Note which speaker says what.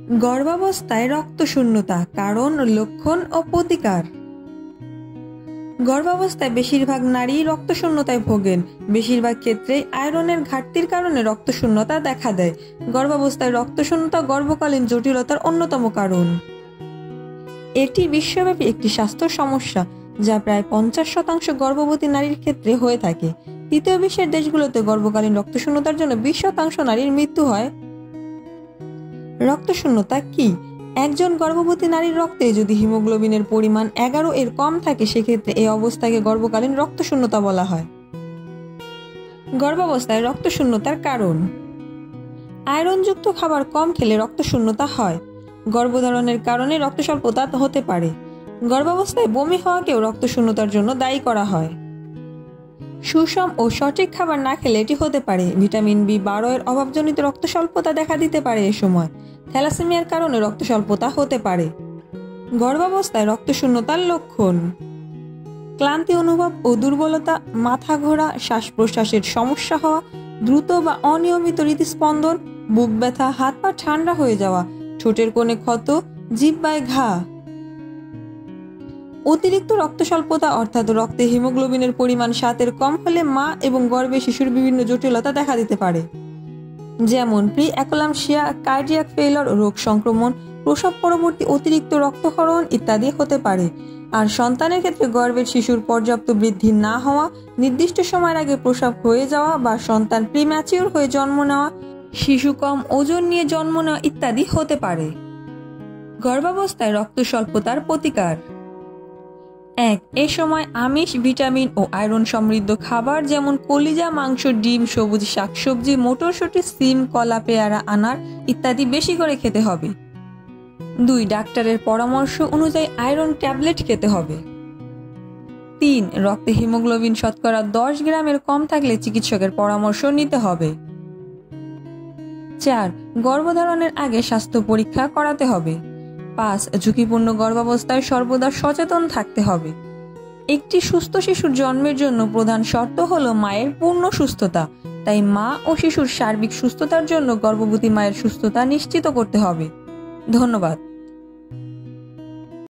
Speaker 1: গর্ভাবস্থায় রক্তশূন্যতা কারণ, লক্ষণ ও প্রতিকার। গর্ভাবস্থায় বেশিরভাগ নারী রক্তশূন্যতায় ভোগেন। বেশিরভাগ ক্ষেত্রেই আয়রনের ঘাটতির কারণে রক্তশূন্যতা দেখা দেয়। গর্ভাবস্থায় রক্তশূন্যতা গর্ভকালীন জটিলতার অন্যতম কারণ। এটি বিশ্বব্যাপী একটি স্বাস্থ্য সমস্যা, যা প্রায় 50% গর্ভবতী নারীর ক্ষেত্রে হয়ে থাকে। তৃতীয় বিশ্বের দেশগুলোতে গর্ভকালীন রক্তশূন্যতার জন্য 20% নারীর মৃত্যু হয়। রক্তশূন্যতা কি? একজন গর্ভবতী নারীর রক্তে যদি হিমোগ্লোবিনের পরিমাণ 11 এর কম থাকে, সেক্ষেত্রে এই অবস্থাকে গর্ভকালীন রক্তশূন্যতা বলা হয়। গর্ভাবস্থায় রক্তশূন্যতার কারণ। আয়রনযুক্ত খাবার কম খেলে রক্তশূন্যতা হয়। গর্ভধারণের কারণে রক্তস্বল্পতা হতে পারে। গর্ভাবস্থায় বমি হওয়াকেও রক্তশূন্যতার জন্য দায়ী করা হয়। সুষম ও সঠিক খাবার না খেলে এটি হতে পারে। ভিটামিন B12 এর অভাবজনিত রক্তস্বল্পতা দেখা দিতে পারে। এ সময় থ্যালাসেমিয়ার কারণে রক্তস্বল্পতা হতে পারে। গর্ভাবস্থায় রক্তশূন্যতার লক্ষণ: ক্লান্তি অনুভব ও দুর্বলতা, মাথা ঘোরা, শ্বাস প্রশ্বাসের সমস্যা হওয়া, দ্রুত বা অনিয়মিত হৃদস্পন্দন, বুক ব্যথা, হাত পা ঠান্ডা হয়ে যাওয়া, ঠোঁটের কোণে ক্ষত, জিহ্বায় ঘা। অতিরিক্ত রক্তস্বল্পতা অর্থাৎ রক্তে হিমোগ্লোবিনের পরিমাণ 7 এর কম হলে মা এবং গর্ভে শিশুর বিভিন্ন জটিলতা দেখা দিতে পারে, যেমন প্রি-একলাম্পসিয়া, কার্ডিয়াক ফেইলর, রোগ সংক্রমণ, প্রসব পরবর্তী অতিরিক্ত রক্তক্ষরণ ইত্যাদি হতে পারে। আর সন্তানের ক্ষেত্রে গর্ভের শিশুর পর্যাপ্ত বৃদ্ধি না হওয়া, নির্দিষ্ট সময়ের আগে প্রসব হয়ে যাওয়া বা সন্তান প্রিম্যাচিউর হয়ে জন্ম নেওয়া, শিশু কম ওজন নিয়ে জন্ম নেওয়া ইত্যাদি হতে পারে। গর্ভাবস্থায় রক্তস্বল্পতার প্রতিকার: 1. এ সময় আমিষ, ভিটামিন ও আয়রন সমৃদ্ধ খাবার যেমন কলিজা, মাংস, ডিম, সবুজ শাকসবজি, মটরশুঁটি, সিম, কলা, পেয়ারা, আনার ইত্যাদি বেশি করে খেতে হবে। 2. ডাক্তারের পরামর্শ অনুযায়ী আয়রন ট্যাবলেট খেতে হবে। 3. রক্তে হিমোগ্লোবিন শতকরা 10 গ্রামের কম থাকলে চিকিৎসকের পরামর্শ নিতে হবে। 4. গর্ভধারণের আগে স্বাস্থ্য পরীক্ষা করাতে হবে। 5. ঝুঁকিপূর্ণ গর্ভাবস্থায় সর্বদা সচেতন থাকতে হবে। একটি সুস্থ শিশুর জন্মের জন্য প্রধান শর্ত হলো মায়ের পূর্ণ সুস্থতা। তাই মা ও শিশুর সার্বিক সুস্থতার জন্য গর্ভবতী মায়ের সুস্থতা নিশ্চিত করতে হবে। ধন্যবাদ।